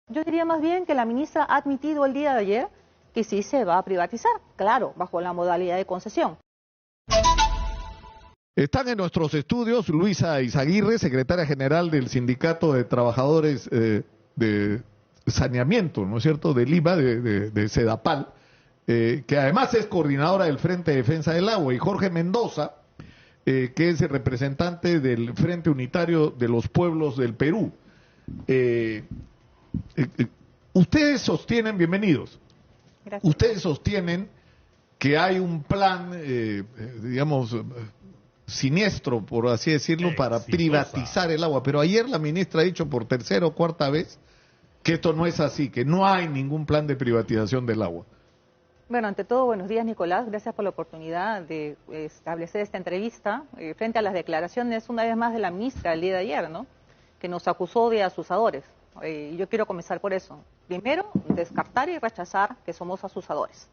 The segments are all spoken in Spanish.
Yo diría más bien que la ministra ha admitido el día de ayer que sí se va a privatizar, claro, bajo la modalidad de concesión. Están en nuestros estudios Luisa Izaguirre, secretaria general del Sindicato de Trabajadores de Saneamiento, ¿no es cierto?, de Lima, de Sedapal, que además es coordinadora del Frente de Defensa del Agua, y Jorge Mendoza, que es el representante del Frente Unitario de los Pueblos del Perú. Ustedes sostienen, bienvenidos, Gracias. Ustedes sostienen que hay un plan, digamos, siniestro, por así decirlo, para privatizar el agua. Pero ayer la ministra ha dicho por tercera o cuarta vez que esto no es así, que no hay ningún plan de privatización del agua. Bueno, ante todo, buenos días, Nicolás. Gracias por la oportunidad de establecer esta entrevista frente a las declaraciones, una vez más, de la ministra el día de ayer, ¿no?, que nos acusó de asusadores. Y yo quiero comenzar por eso. Primero, descartar y rechazar que somos asusadores.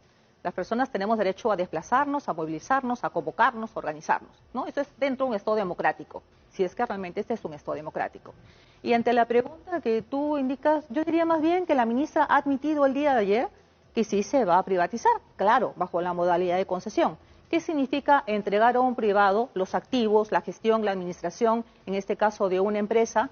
Las personas tenemos derecho a desplazarnos, a movilizarnos, a convocarnos, a organizarnos, ¿no? Eso es dentro de un Estado democrático, si es que realmente este es un Estado democrático. Y ante la pregunta que tú indicas, yo diría más bien que la ministra ha admitido el día de ayer que sí se va a privatizar, claro, bajo la modalidad de concesión. ¿Qué significa entregar a un privado los activos, la gestión, la administración, en este caso de una empresa,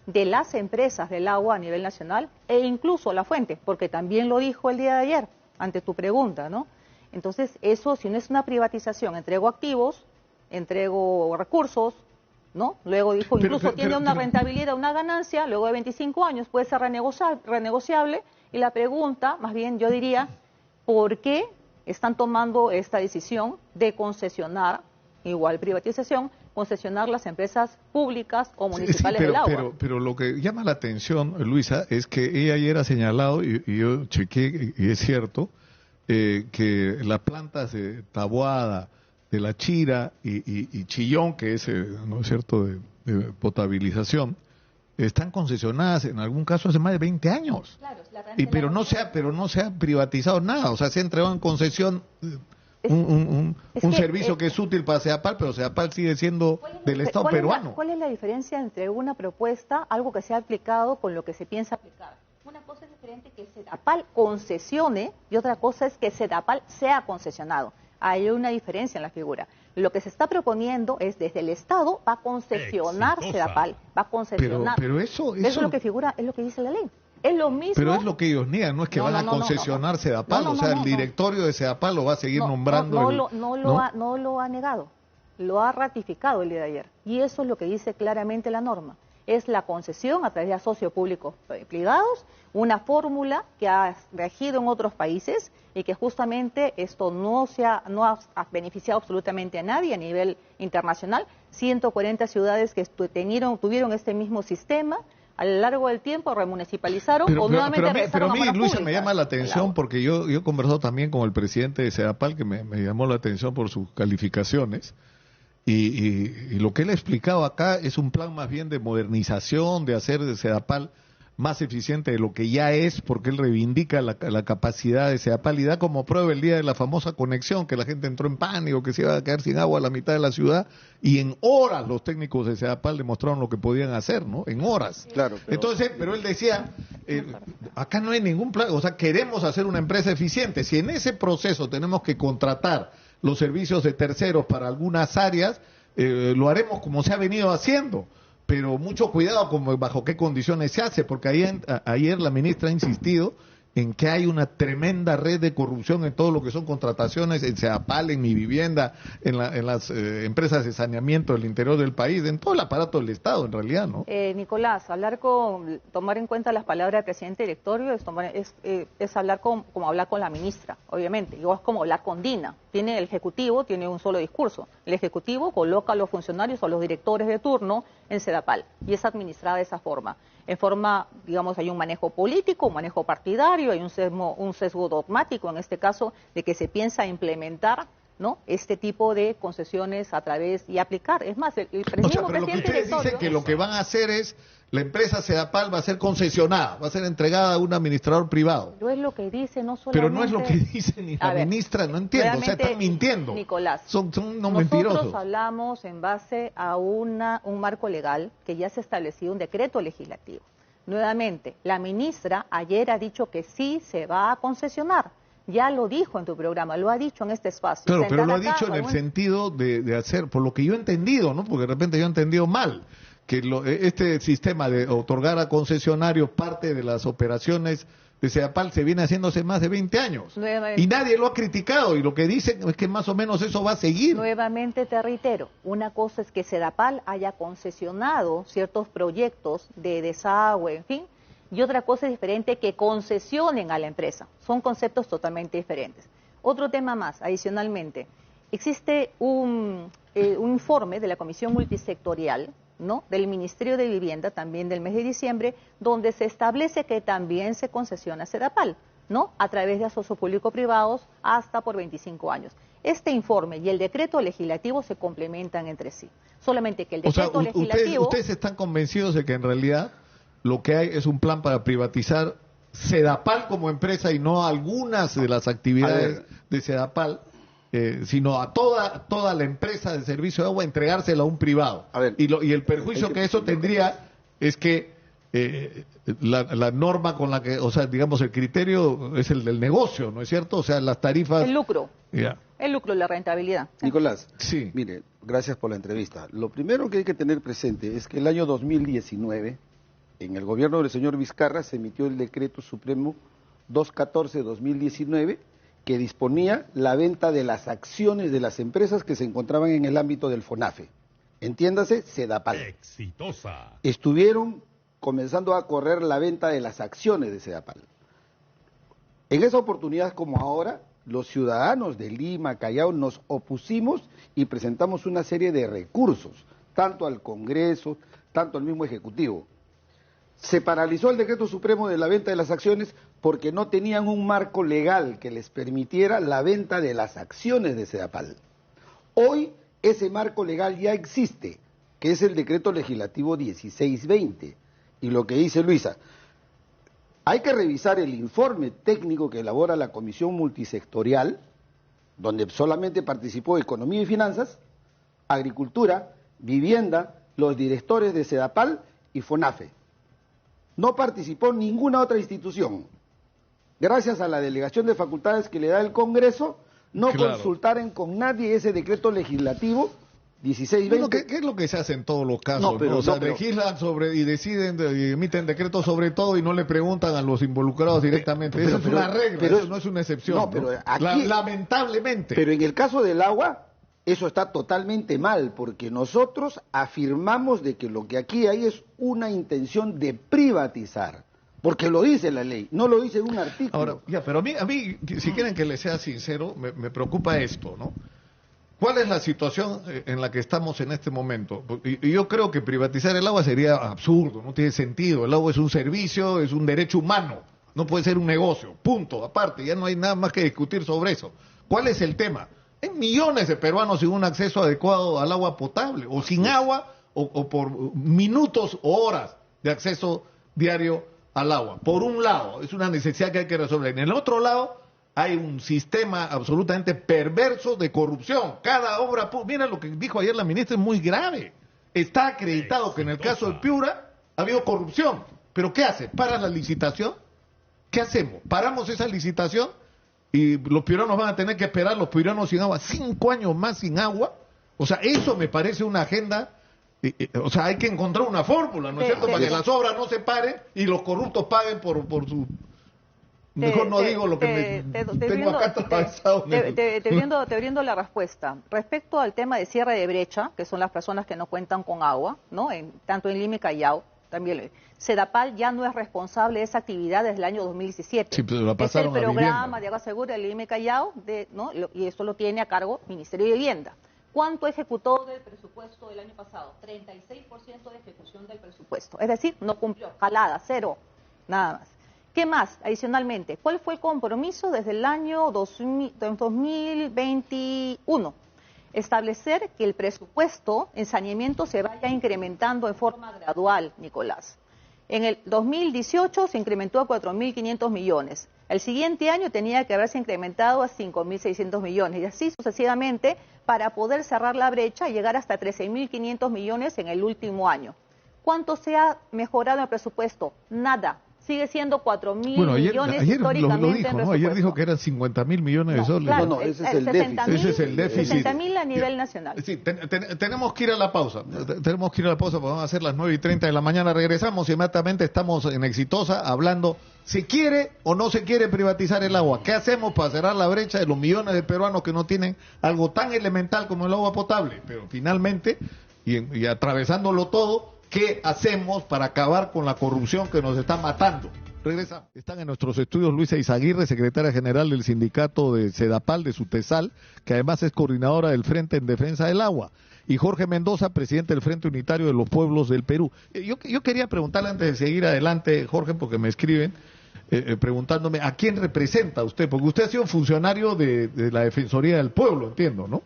de las empresas del agua a nivel nacional, e incluso la fuente, porque también lo dijo el día de ayer, ante tu pregunta, ¿no? Entonces, eso, si no es una privatización, entrego activos, entrego recursos, ¿no? Luego dijo, incluso tiene una rentabilidad, una ganancia, luego de 25 años puede ser renegociable, y la pregunta, más bien yo diría, ¿por qué están tomando esta decisión de concesionar, igual privatización, concesionar las empresas públicas o municipales del agua? Pero lo que llama la atención, Luisa, es que ella ayer ha señalado, y yo chequé, y es cierto, que las plantas de Taboada, de La Chira y Chillón, que es, ¿no es cierto?, de potabilización, están concesionadas en algún caso hace más de 20 años. Claro, Pero no se ha privatizado nada, o sea, se ha entregado en concesión un servicio que es útil para Sedapal, pero Sedapal sigue siendo del Estado peruano. ¿Cuál es la diferencia entre una propuesta, algo que se ha aplicado, con lo que se piensa aplicar? Una cosa es diferente que Sedapal concesione y otra cosa es que Sedapal sea concesionado. Hay una diferencia en la figura. Lo que se está proponiendo es, desde el Estado, va a concesionar Sedapal, va a concesionar. Pero eso es lo que figura, es lo que dice la ley. Es lo mismo. Pero es lo que ellos niegan, no es que van a concesionar Sedapal, o sea, el directorio de Sedapal lo va a seguir nombrando. No lo ha negado, lo ha ratificado el día de ayer. Y eso es lo que dice claramente la norma. Es la concesión a través de socios públicos privados, una fórmula que ha regido en otros países y que justamente esto no ha beneficiado absolutamente a nadie a nivel internacional. 140 ciudades que tuvieron este mismo sistema, a lo largo del tiempo remunicipalizaron o nuevamente pero a mí, Luisa, me llama la atención porque yo he conversado también con el presidente de Sedapal, que me llamó la atención por sus calificaciones, y lo que él ha explicado acá es un plan más bien de modernización, de hacer de Sedapal más eficiente de lo que ya es, porque él reivindica la capacidad de Sedapal y da como prueba el día de la famosa conexión, que la gente entró en pánico, que se iba a quedar sin agua a la mitad de la ciudad, y en horas los técnicos de Sedapal demostraron lo que podían hacer, ¿no? En horas. Claro. Entonces, pero él decía, acá no hay ningún plan, o sea, queremos hacer una empresa eficiente. Si en ese proceso tenemos que contratar los servicios de terceros para algunas áreas, lo haremos como se ha venido haciendo. Pero mucho cuidado con bajo qué condiciones se hace, porque ayer la ministra ha insistido en que hay una tremenda red de corrupción en todo lo que son contrataciones, en Sedapal, en Mi Vivienda, en las empresas de saneamiento del interior del país, en todo el aparato del Estado, en realidad, ¿no? Nicolás, tomar en cuenta las palabras del presidente directorio es hablar como hablar con la ministra, obviamente, igual es como hablar con Dina. El Ejecutivo tiene un solo discurso. El Ejecutivo coloca a los funcionarios o los directores de turno en Sedapal y es administrada de esa forma. En forma, digamos, hay un manejo político, un manejo partidario, hay un sesgo dogmático, en este caso, de que se piensa implementar, ¿no?, este tipo de concesiones a través y aplicar. Es más, el presidente pero lo que ustedes dicen que lo que van a hacer es, la empresa Sedapal va a ser concesionada, va a ser entregada a un administrador privado. Pero es lo que dice, no solamente... Pero no es lo que dice ni la ministra, no entiendo, o sea, están mintiendo. Nicolás, son mentirosos. Nosotros hablamos en base a un marco legal que ya se ha establecido, un decreto legislativo. Nuevamente, la ministra ayer ha dicho que sí se va a concesionar. Ya lo dijo en tu programa, lo ha dicho en este espacio. Claro, pero lo ha dicho en el sentido de hacer, por lo que yo he entendido, ¿no? Porque de repente yo he entendido mal, que este sistema de otorgar a concesionarios parte de las operaciones de Sedapal se viene haciendo hace más de 20 años. Y nadie lo ha criticado, y lo que dicen es que más o menos eso va a seguir. Nuevamente te reitero, una cosa es que Sedapal haya concesionado ciertos proyectos de desagüe, en fin, y otra cosa es diferente que concesionen a la empresa. Son conceptos totalmente diferentes. Otro tema más, adicionalmente, existe un informe de la Comisión Multisectorial, ¿no?, del Ministerio de Vivienda, también del mes de diciembre, donde se establece que también se concesiona Sedapal, ¿no?, a través de asociados público-privados hasta por 25 años. Este informe y el decreto legislativo se complementan entre sí. Solamente que el decreto legislativo... ¿Ustedes están convencidos de que en realidad lo que hay es un plan para privatizar Sedapal como empresa y no algunas de las actividades de Sedapal, sino a toda la empresa de servicio de agua, entregársela a un privado? Y el perjuicio que eso tendría es que la norma con la que, o sea, digamos, el criterio es el del negocio, ¿no es cierto? O sea, las tarifas... El lucro. El lucro, la rentabilidad. Nicolás, sí. Mire, gracias por la entrevista. Lo primero que hay que tener presente es que el año 2019, en el gobierno del señor Vizcarra, se emitió el decreto supremo 214-2019, que disponía la venta de las acciones de las empresas que se encontraban en el ámbito del FONAFE. Entiéndase, Sedapal. Exitosa. Estuvieron comenzando a correr la venta de las acciones de Sedapal. En esa oportunidad, como ahora, los ciudadanos de Lima, Callao, nos opusimos y presentamos una serie de recursos, tanto al Congreso, tanto al mismo Ejecutivo. Se paralizó el decreto supremo de la venta de las acciones porque no tenían un marco legal que les permitiera la venta de las acciones de Sedapal. Hoy ese marco legal ya existe, que es el decreto legislativo 1620. Y lo que dice Luisa, hay que revisar el informe técnico que elabora la Comisión Multisectorial, donde solamente participó Economía y Finanzas, Agricultura, Vivienda, los directores de Sedapal y FONAFE. No participó ninguna otra institución. Gracias a la delegación de facultades que le da el Congreso, no consultaron con nadie ese decreto legislativo 1620. ¿Qué es lo que se hace en todos los casos? O sea, legislan sobre y deciden y emiten decretos sobre todo y no le preguntan a los involucrados directamente. Eso es una regla, eso no es una excepción. No, pero aquí, lamentablemente. Pero en el caso del agua, eso está totalmente mal, porque nosotros afirmamos de que lo que aquí hay es una intención de privatizar, porque lo dice la ley, no lo dice un artículo. Ahora, pero a mí, si quieren que les sea sincero, me preocupa esto, ¿no? ¿Cuál es la situación en la que estamos en este momento? Y yo creo que privatizar el agua sería absurdo, no tiene sentido. El agua es un servicio, es un derecho humano, no puede ser un negocio, punto. Aparte, ya no hay nada más que discutir sobre eso. ¿Cuál es el tema? Hay millones de peruanos sin un acceso adecuado al agua potable, o sin agua, o por minutos o horas de acceso diario al agua. Por un lado, es una necesidad que hay que resolver. En el otro lado, hay un sistema absolutamente perverso de corrupción. Cada obra, mira lo que dijo ayer la ministra, es muy grave. Está acreditado que en el caso de Piura ha habido corrupción. ¿Pero qué hace? ¿Para la licitación? ¿Qué hacemos? ¿Paramos esa licitación? Y los piuranos van a tener que esperar, los piuranos sin agua, 5 años más sin agua. O sea, eso me parece una agenda. O sea, hay que encontrar una fórmula, ¿no es cierto? Para que las obras no se paren y los corruptos paguen por su... Mejor no digo lo que tengo acá atravesado. Te brindo la respuesta. Respecto al tema de cierre de brecha, que son las personas que no cuentan con agua, ¿no? Tanto en Lima y Callao, también Sedapal ya no es responsable de esa actividad desde el año 2017. Sí, pero la pasaron es el programa de agua segura de Lima y Callao, ¿no? Y eso lo tiene a cargo el Ministerio de Vivienda. ¿Cuánto ejecutó del presupuesto del año pasado? 36% de ejecución del presupuesto. Es decir, no cumplió, jalada, cero, nada más. ¿Qué más? Adicionalmente, ¿cuál fue el compromiso desde el año 2021? Establecer que el presupuesto en saneamiento se vaya incrementando en forma gradual, Nicolás. En el 2018 se incrementó a 4.500 millones. El siguiente año tenía que haberse incrementado a 5.600 millones y así sucesivamente para poder cerrar la brecha y llegar hasta 13.500 millones en el último año. ¿Cuánto se ha mejorado el presupuesto? Nada. Sigue siendo 4.000 millones ayer históricamente lo dijo, ¿no? Ayer dijo que eran 50.000 millones de soles. Claro, No, ese es el déficit. Ese es el déficit. 60.000 a nivel nacional. Sí, tenemos que ir a la pausa. Tenemos que ir a la pausa porque van a ser las 9:30 de la mañana. Regresamos inmediatamente. Estamos en Exitosa hablando si quiere o no se quiere privatizar el agua. ¿Qué hacemos para cerrar la brecha de los millones de peruanos que no tienen algo tan elemental como el agua potable? Pero finalmente, y atravesándolo todo, ¿qué hacemos para acabar con la corrupción que nos está matando? Regresa. Están en nuestros estudios Luisa Izaguirre, secretaria general del sindicato de Sedapal, de SUTESAL, que además es coordinadora del Frente en Defensa del Agua, y Jorge Mendoza, presidente del Frente Unitario de los Pueblos del Perú. Yo quería preguntarle antes de seguir adelante, Jorge, porque me escriben preguntándome a quién representa usted, porque usted ha sido funcionario de la Defensoría del Pueblo, entiendo, ¿no?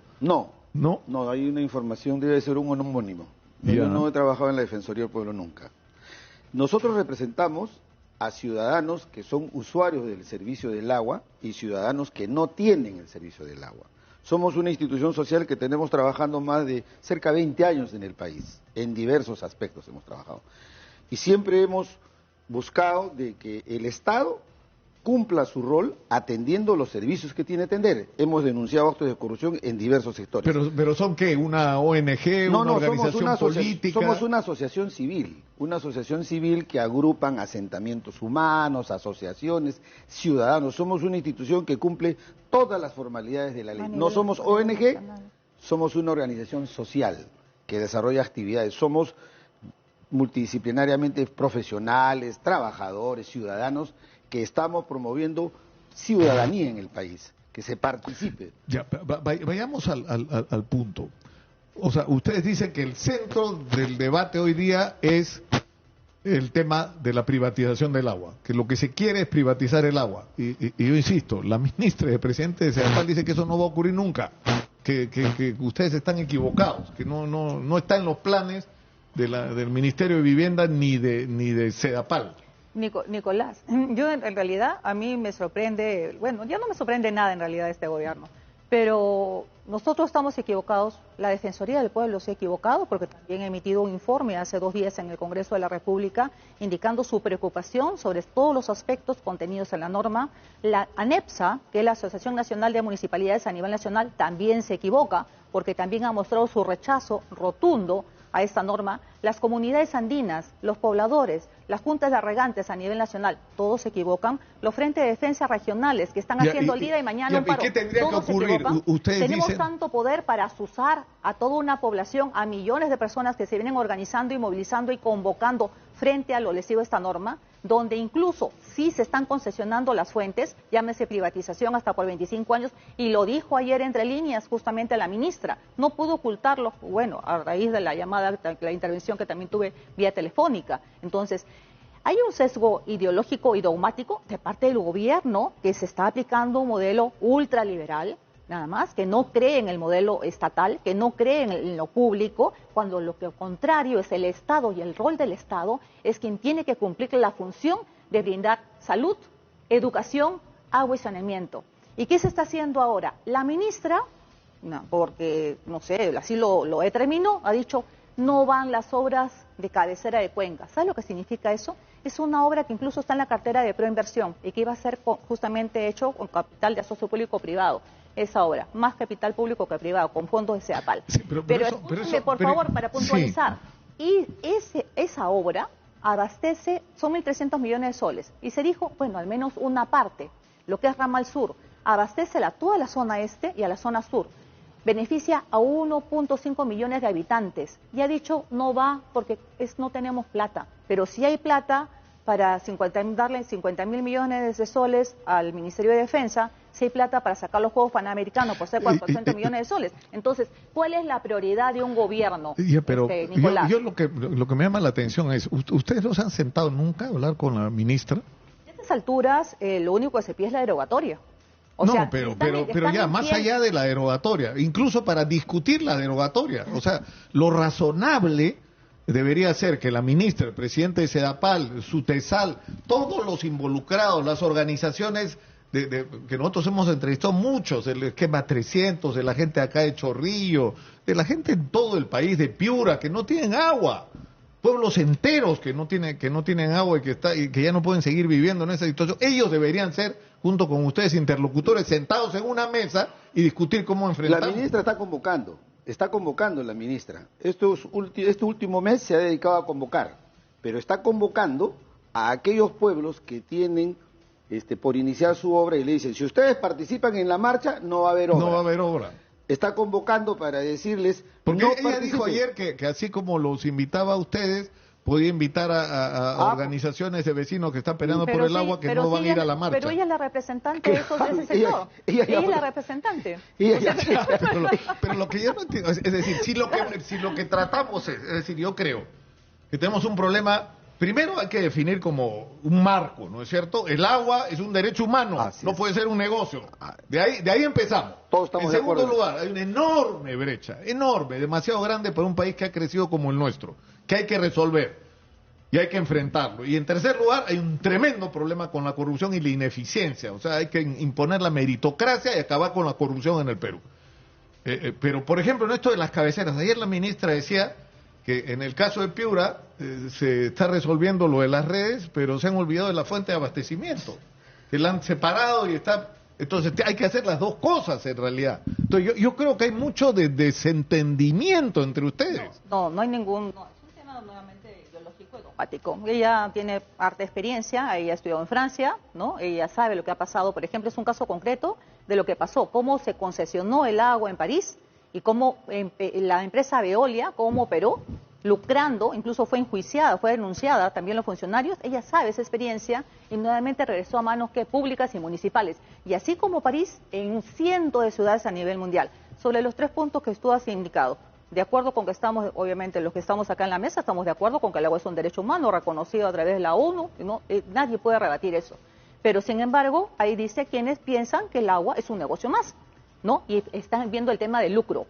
No, hay una información, debe ser un homónimo. Yo no he trabajado en la Defensoría del Pueblo nunca. Nosotros representamos a ciudadanos que son usuarios del servicio del agua y ciudadanos que no tienen el servicio del agua. Somos una institución social que tenemos trabajando más de cerca de 20 años en el país, en diversos aspectos hemos trabajado. Y siempre hemos buscado de que el Estado cumpla su rol atendiendo los servicios que tiene que atender. Hemos denunciado actos de corrupción en diversos sectores. ¿Pero son qué? ¿Una ONG? ¿Una organización política? Somos una asociación civil que agrupan asentamientos humanos, asociaciones, ciudadanos. Somos una institución que cumple todas las formalidades de la ley. No somos ONG, somos una organización social que desarrolla actividades. Somos multidisciplinariamente profesionales, trabajadores, ciudadanos, que estamos promoviendo ciudadanía en el país, que se participe. Ya, vayamos al punto. O sea, ustedes dicen que el centro del debate hoy día es el tema de la privatización del agua, que lo que se quiere es privatizar el agua. Y yo insisto, la ministra y el presidente de Sedapal dice que eso no va a ocurrir nunca, que ustedes están equivocados, que no está en los planes del Ministerio de Vivienda ni de Sedapal. Nicolás, yo en realidad a mí me sorprende, bueno, ya no me sorprende nada en realidad de este gobierno, pero nosotros estamos equivocados, la Defensoría del Pueblo se ha equivocado porque también ha emitido un informe hace 2 días en el Congreso de la República indicando su preocupación sobre todos los aspectos contenidos en la norma. La ANEPSA, que es la Asociación Nacional de Municipalidades a nivel nacional, también se equivoca porque también ha mostrado su rechazo rotundo a esta norma. Las comunidades andinas, los pobladores, las juntas de regantes a nivel nacional, todos se equivocan. Los frentes de defensa regionales que están haciendo el día y mañana un paro, ¿qué tendría todos que ocurrir? Tenemos tanto poder para azuzar a toda una población, a millones de personas que se vienen organizando y movilizando y convocando frente a lo lesivo de esta norma, donde incluso sí se están concesionando las fuentes, llámese privatización hasta por 25 años, y lo dijo ayer entre líneas justamente la ministra, no pudo ocultarlo, bueno, a raíz de la llamada, la intervención que también tuve vía telefónica. Entonces, hay un sesgo ideológico y dogmático de parte del gobierno que se está aplicando un modelo ultraliberal, nada más, que no cree en el modelo estatal, que no cree en lo público, cuando lo que contrario es el Estado, y el rol del Estado es quien tiene que cumplir la función de brindar salud, educación, agua y saneamiento. ¿Y qué se está haciendo ahora? La ministra, porque, no sé, así lo determinó, ha dicho, no van las obras de cabecera de Cuenca. ¿Sabe lo que significa eso? Es una obra que incluso está en la cartera de Proinversión y que iba a ser justamente hecho con capital de asocio público-privado. Esa obra, más capital público que privado, con fondos de Sedapal. Sí, por favor, para puntualizar. Sí. Y esa obra abastece, son 1.300 millones de soles. Y se dijo, bueno, al menos una parte, lo que es Ramal Sur, abastece a toda la zona este y a la zona sur. Beneficia a 1.5 millones de habitantes. Y ha dicho, no va porque no tenemos plata. Pero sí hay plata para darle 50.000 millones de soles al Ministerio de Defensa, si hay plata para sacar los Juegos Panamericanos por ser 400 millones de soles. Entonces, ¿cuál es la prioridad de un gobierno, Nicolás? Yo lo que me llama la atención es, ¿ustedes no se han sentado nunca a hablar con la ministra? A estas alturas, lo único que se pide es la derogatoria. Pero ya, más allá de la derogatoria, incluso para discutir la derogatoria, o sea, lo razonable debería ser que la ministra, el presidente de Sedapal, SUTESAL, todos los involucrados, las organizaciones que nosotros hemos entrevistado muchos, el esquema 300, de la gente acá de Chorrillo, de la gente en todo el país, de Piura, que no tienen agua. pueblos enteros que no tienen agua y que ya no pueden seguir viviendo en esa situación. Ellos deberían ser, junto con ustedes, interlocutores, sentados en una mesa y discutir cómo enfrentar. La ministra está convocando la ministra. Este último mes se ha dedicado a convocar, pero está convocando a aquellos pueblos que tienen por iniciar su obra y le dicen, si ustedes participan en la marcha, no va a haber obra. No va a haber obra. Está convocando para decirles... Porque no ella dijo ayer que así como los invitaba a ustedes, podía invitar a organizaciones de vecinos que están peleando por el agua que no van a ir a la marcha. Pero ella es la representante de ese sector. Ella es la representante. Pero lo que yo no entiendo, es decir, si lo que tratamos es decir, yo creo que tenemos un problema. Primero hay que definir como un marco, ¿no es cierto? El agua es un derecho humano, no puede ser un negocio. De ahí empezamos. Todos estamos en segundo lugar, hay una enorme brecha, enorme, demasiado grande para un país que ha crecido como el nuestro, que hay que resolver y hay que enfrentarlo. Y en tercer lugar, hay un tremendo problema con la corrupción y la ineficiencia. O sea, hay que imponer la meritocracia y acabar con la corrupción en el Perú. Pero, por ejemplo, en esto de las cabeceras, ayer la ministra decía que en el caso de Piura se está resolviendo lo de las redes, pero se han olvidado de la fuente de abastecimiento, que la han separado y está... Entonces hay que hacer las dos cosas en realidad. Entonces yo creo que hay mucho de desentendimiento entre ustedes. No hay ningún... No, es un tema nuevamente ideológico y dogmático. Ella tiene harta experiencia, ella estudió en Francia, ¿no? Ella sabe lo que ha pasado. Por ejemplo, es un caso concreto de lo que pasó, cómo se concesionó el agua en París y cómo la empresa Veolia, cómo operó, lucrando, incluso fue enjuiciada, fue denunciada, también los funcionarios. Ella sabe esa experiencia y nuevamente regresó a manos públicas y municipales. Y así como París, en cientos de ciudades a nivel mundial. Sobre los 3 puntos que tú has indicado, de acuerdo con que estamos, obviamente los que estamos acá en la mesa, estamos de acuerdo con que el agua es un derecho humano reconocido a través de la ONU, ¿no? Nadie puede rebatir eso. Pero sin embargo, ahí dice quienes piensan que el agua es un negocio más, ¿no? Y están viendo el tema del lucro.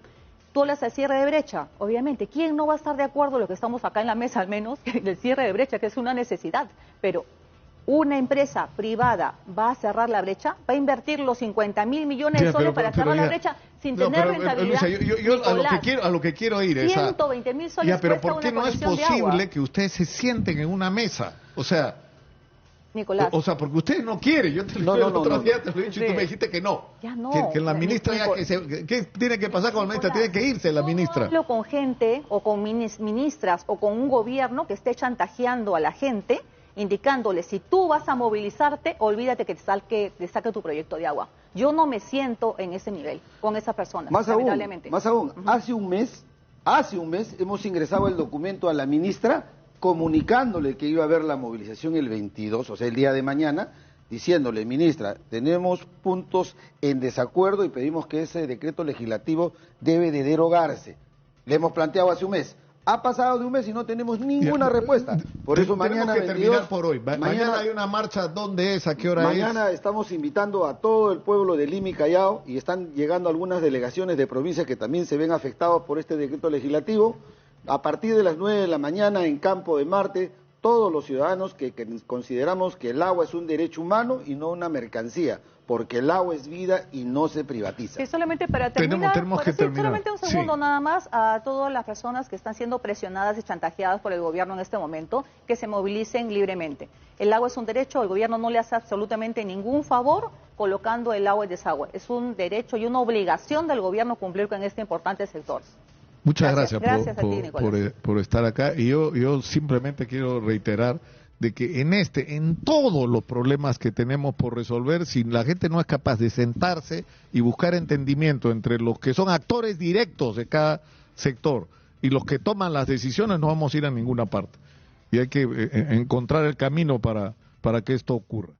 Tú hablas del cierre de brecha, obviamente, ¿quién no va a estar de acuerdo, los que estamos acá en la mesa al menos, del cierre de brecha, que es una necesidad? Pero una empresa privada va a cerrar la brecha, va a invertir los 50.000 millones de soles para cerrar la brecha sin tener rentabilidad. Luisa, yo a lo que quiero ir es 120.000 soles pero ¿por qué no es posible que ustedes se sienten en una mesa? O sea, Nicolás. O sea, porque ustedes no quieren. Yo te lo dije el otro día, te lo he dicho y tú me dijiste que no. Ya no. Que la ministra ¿qué tiene que pasar con la ministra? Tiene que irse la ministra. No hablo con gente o con ministras o con un gobierno que esté chantajeando a la gente, indicándole, si tú vas a movilizarte, olvídate que te saque tu proyecto de agua. Yo no me siento en ese nivel con esa persona, lamentablemente. Más aún, hace un mes hemos ingresado el documento a la ministra comunicándole que iba a haber la movilización el 22, o sea, el día de mañana, diciéndole, ministra, tenemos puntos en desacuerdo y pedimos que ese decreto legislativo debe de derogarse. Le hemos planteado hace un mes. Ha pasado de un mes y no tenemos ninguna respuesta. Por eso mañana... Tenemos que terminar por hoy. Mañana hay una marcha. ¿Dónde es? ¿A qué hora es? Mañana estamos invitando a todo el pueblo de Lima y Callao y están llegando algunas delegaciones de provincias que también se ven afectados por este decreto legislativo. A partir de las 9 de la mañana en Campo de Marte, todos los ciudadanos que consideramos que el agua es un derecho humano y no una mercancía, porque el agua es vida y no se privatiza. Sí, solamente para terminar, tenemos que terminar. Solamente un segundo nada más a todas las personas que están siendo presionadas y chantajeadas por el gobierno en este momento, que se movilicen libremente. El agua es un derecho, el gobierno no le hace absolutamente ningún favor colocando el agua en desagüe. Es un derecho y una obligación del gobierno cumplir con este importante sector. Muchas gracias por estar acá. Y yo simplemente quiero reiterar de que en todos los problemas que tenemos por resolver, si la gente no es capaz de sentarse y buscar entendimiento entre los que son actores directos de cada sector y los que toman las decisiones, no vamos a ir a ninguna parte. Y hay que encontrar el camino para que esto ocurra.